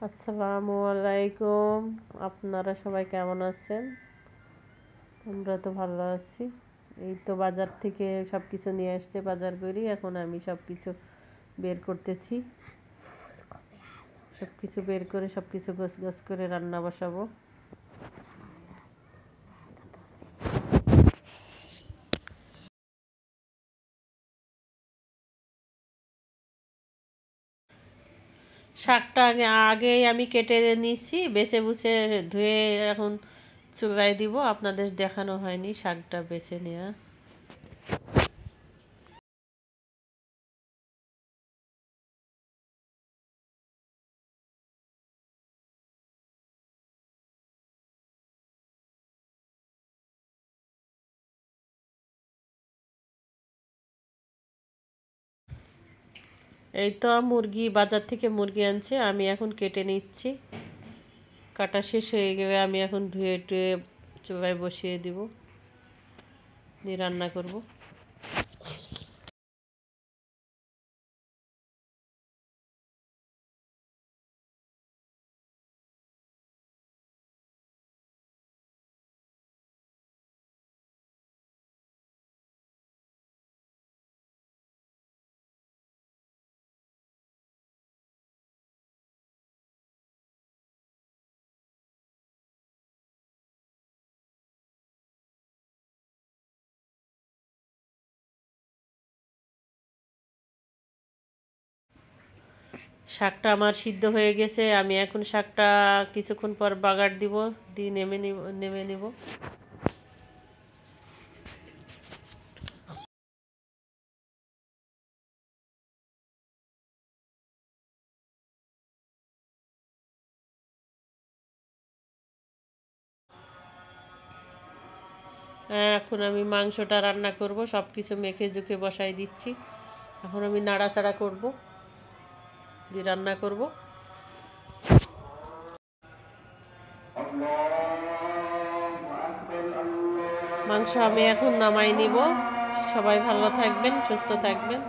আসসালামু আলাইকুম। আপনারা সবাই কেমন আছেন? আমরা তো ভালো আছি। এই তো বাজার থেকে সব কিছু নিয়ে আসছে, বাজার করি। এখন আমি সব কিছু বের করতেছি। সব কিছু বের করে সব কিছু গোছ করে রান্না বসাবো। শাকটা আগেই আমি কেটে নিয়েছি, বেছে বুছে ধুয়ে এখন চুলায় দিব। আপনাদের দেখানো হয়নি শাকটা বেছে নেওয়া। এই তো মুরগি বাজার থেকে মুরগি আনছে, আমি এখন কেটে নিচ্ছি। কাটা শেষ হয়ে গেলে আমি এখন ধুয়ে টুয়ে চুলায় বসিয়ে দিব, দিয়ে রান্না করব। শাকটা আমার সিদ্ধ হয়ে গেছে, আমি এখন শাকটা কিছুক্ষণ পর বাগার দিব, দিয়ে নেমে নিব। এখন আমি মাংসটা রান্না করব, সব কিছু মেখে জুখে বসাই দিচ্ছি। এখন আমি নাড়াচাড়া করব, দিয়ে রান্না করব। মাংস আমি এখন নামাই নিব। সবাই ভালো থাকবেন, সুস্থ থাকবেন।